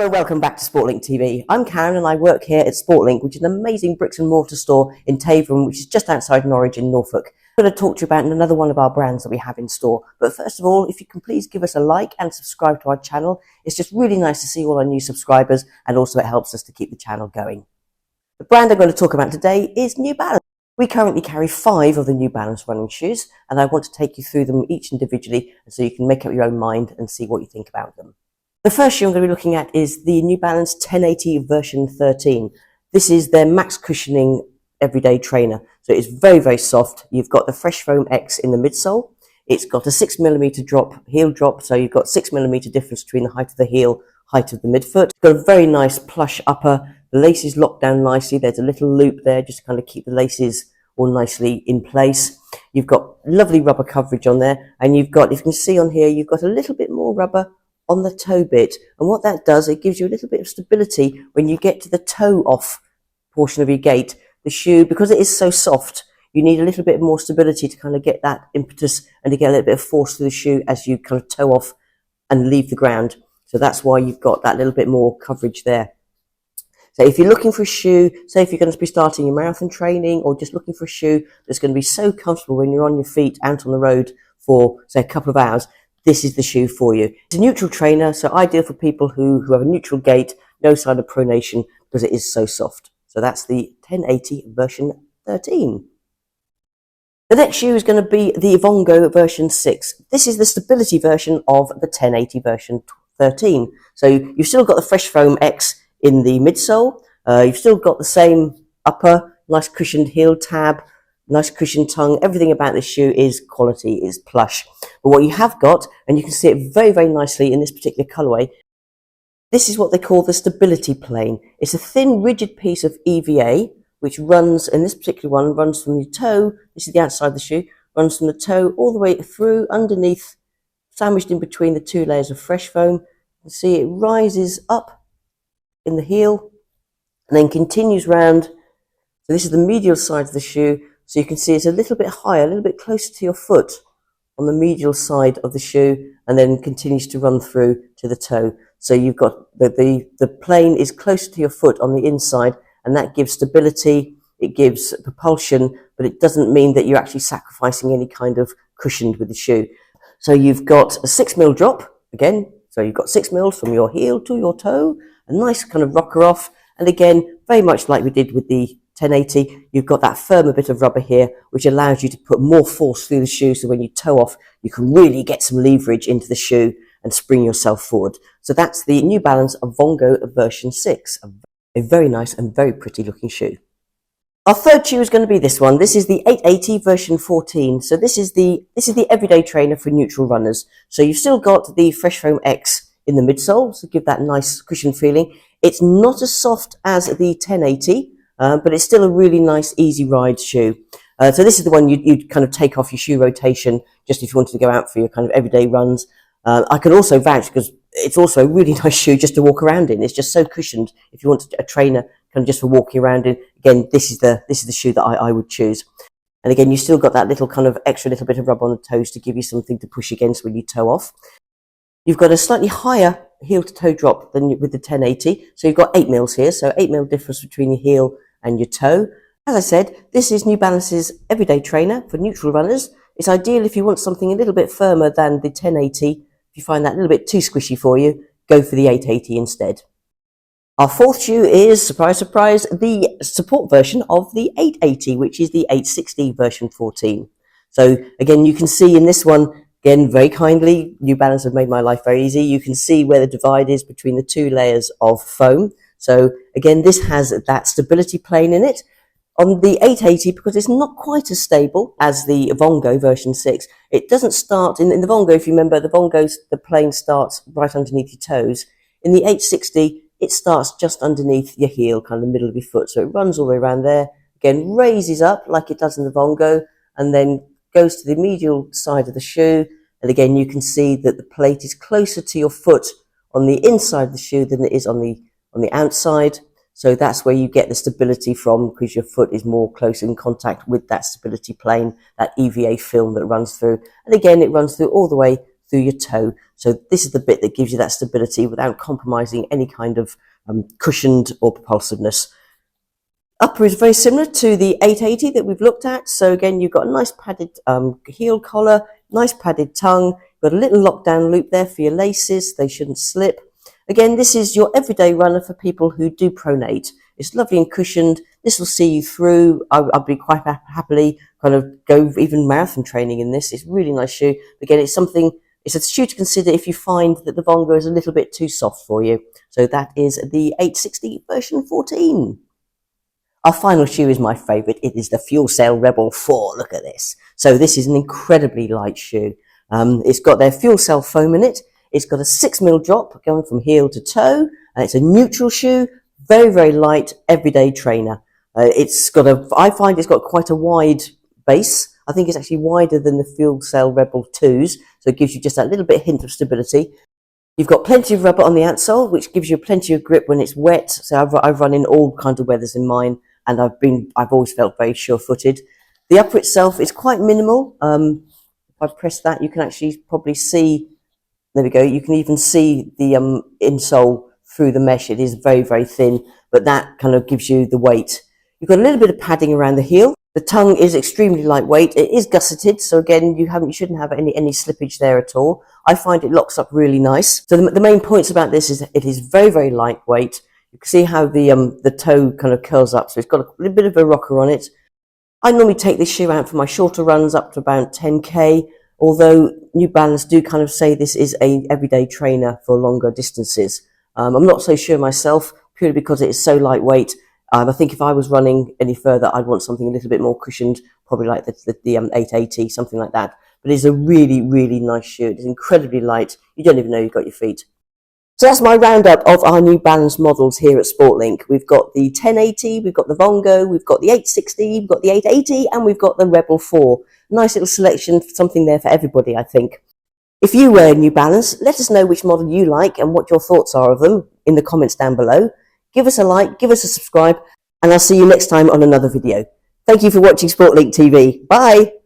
Hello, welcome back to Sportlink TV. I'm Karen and I work here at Sportlink, which is an amazing bricks and mortar store in Tavern, which is just outside Norwich in Norfolk. I'm going to talk to you about another one of our brands that we have in store. But first of all, if you can please give us a like and subscribe to our channel. It's just really nice to see all our new subscribers, and also it helps us to keep the channel going. The brand I'm going to talk about today is New Balance. We currently carry 5 of the New Balance running shoes, and I want to take you through them each individually so you can make up your own mind and see what you think about them. The first shoe I'm going to be looking at is the New Balance 1080 version 13. This is their max cushioning everyday trainer. So it's very, very soft. You've got the Fresh Foam X in the midsole. It's got a 6mm heel drop. So you've got 6mm difference between the height of the heel, height of the midfoot. It's got a very nice plush upper. The laces lock down nicely. There's a little loop there just to kind of keep the laces all nicely in place. You've got lovely rubber coverage on there. And you've got, if you can see on here, you've got a little bit more rubber on the toe bit, and what that does, it gives you a little bit of stability when you get to the toe off portion of your gait. The shoe, because it is so soft, you need a little bit more stability to kind of get that impetus and to get a little bit of force through the shoe as you kind of toe off and leave the ground. So that's why you've got that little bit more coverage there. So if you're looking for a shoe, say if you're going to be starting your marathon training or just looking for a shoe that's going to be so comfortable when you're on your feet out on the road for say a couple of hours, this is the shoe for you. It's a neutral trainer, so ideal for people who have a neutral gait, no sign of pronation, because it is so soft. So that's the 1080 version 13. The next shoe is going to be the Vongo version 6. This is the stability version of the 1080 version 13. So you've still got the Fresh Foam X in the midsole. You've still got the same upper, nice cushioned heel tab, nice cushioned tongue. Everything about this shoe is quality, is plush. But what you have got, and you can see it very, very nicely in this particular colourway, this is what they call the stability plane. It's a thin, rigid piece of EVA, which runs, in this particular one, runs from your toe, this is the outside of the shoe, runs from the toe all the way through, underneath, sandwiched in between the 2 layers of fresh foam. You can see it rises up in the heel, and then continues round. So this is the medial side of the shoe. So you can see it's a little bit higher, a little bit closer to your foot on the medial side of the shoe, and then continues to run through to the toe. So you've got the plane is closer to your foot on the inside, and that gives stability, it gives propulsion, but it doesn't mean that you're actually sacrificing any kind of cushion with the shoe. So you've got a 6mm drop, again, so you've got 6mm from your heel to your toe, a nice kind of rocker off, and again, very much like we did with the 1080, you've got that firmer bit of rubber here, which allows you to put more force through the shoe, so when you toe off, you can really get some leverage into the shoe and spring yourself forward. So that's the New Balance Vongo version 6, a very nice and very pretty looking shoe. Our third shoe is going to be this one. This is the 880 version 14. So this is the everyday trainer for neutral runners. So you've still got the Fresh Foam X in the midsole, so give that nice cushion feeling. It's not as soft as the 1080, but it's still a really nice, easy ride shoe. So this is the one you'd kind of take off your shoe rotation just if you wanted to go out for your kind of everyday runs. I can also vouch because it's also a really nice shoe just to walk around in. It's just so cushioned. If you want a trainer kind of just for walking around in, again, this is the shoe that I would choose. And again, you still got that little kind of extra little bit of rubber on the toes to give you something to push against when you toe off. You've got a slightly higher heel to toe drop than with the 1080. So you've got 8mm here. So 8mm difference between your heel and your toe. As I said, this is New Balance's everyday trainer for neutral runners. It's ideal if you want something a little bit firmer than the 1080. If you find that a little bit too squishy for you, go for the 880 instead. Our fourth shoe is, surprise, surprise, the support version of the 880, which is the 860 version 14. So again, you can see in this one, again, very kindly, New Balance have made my life very easy. You can see where the divide is between the 2 layers of foam. So again, this has that stability plane in it. On the 880, because it's not quite as stable as the Vongo version 6, it doesn't start, in the Vongo, if you remember, the plane starts right underneath your toes. In the 860, it starts just underneath your heel, kind of the middle of your foot. So it runs all the way around there, again, raises up like it does in the Vongo, and then goes to the medial side of the shoe. And again, you can see that the plate is closer to your foot on the inside of the shoe than it is on the outside. So that's where you get the stability from, because your foot is more close in contact with that stability plane, that EVA film that runs through. And again, it runs through all the way through your toe. So this is the bit that gives you that stability without compromising any kind of cushioned or propulsiveness. Upper is very similar to the 880 that we've looked at. So again, you've got a nice padded heel collar, nice padded tongue, got a little lockdown loop there for your laces. They shouldn't slip. Again, this is your everyday runner for people who do pronate. It's lovely and cushioned. This will see you through. I'd be quite happily kind of go even marathon training in this. It's a really nice shoe. Again, it's a shoe to consider if you find that the Vongo is a little bit too soft for you. So that is the 860 version 14. Our final shoe is my favourite. It is the Fuel Cell Rebel 4. Look at this. So this is an incredibly light shoe. It's got their fuel cell foam in it. It's got a 6mm drop going from heel to toe. And it's a neutral shoe. Very, very light, everyday trainer. I find it's got quite a wide base. I think it's actually wider than the Fuel Cell Rebel 2s. So it gives you just that little bit hint of stability. You've got plenty of rubber on the outsole, which gives you plenty of grip when it's wet. So I've run in all kinds of weathers in mine. And I've always felt very sure-footed. The upper itself is quite minimal. If I press that, you can actually probably see, there we go, you can even see the insole through the mesh. It is very, very thin, but that kind of gives you the weight. You've got a little bit of padding around the heel. The tongue is extremely lightweight. It is gusseted, so again, you shouldn't have any slippage there at all. I find it locks up really nice. So the main points about this is it is very, very lightweight. You can see how the toe kind of curls up, so it's got a little bit of a rocker on it. I normally take this shoe out for my shorter runs up to about 10k, although New Balance do kind of say this is a everyday trainer for longer distances. I'm not so sure myself, purely because it is so lightweight. I think if I was running any further, I'd want something a little bit more cushioned, probably like the 880, something like that. But it's a really, really nice shoe. It's incredibly light. You don't even know you've got your feet. So that's my roundup of our New Balance models here at Sportlink. We've got the 1080, we've got the Vongo, we've got the 860, we've got the 880, and we've got the Rebel 4. Nice little selection, something there for everybody, I think. If you wear New Balance, let us know which model you like and what your thoughts are of them in the comments down below. Give us a like, give us a subscribe, and I'll see you next time on another video. Thank you for watching Sportlink TV. Bye!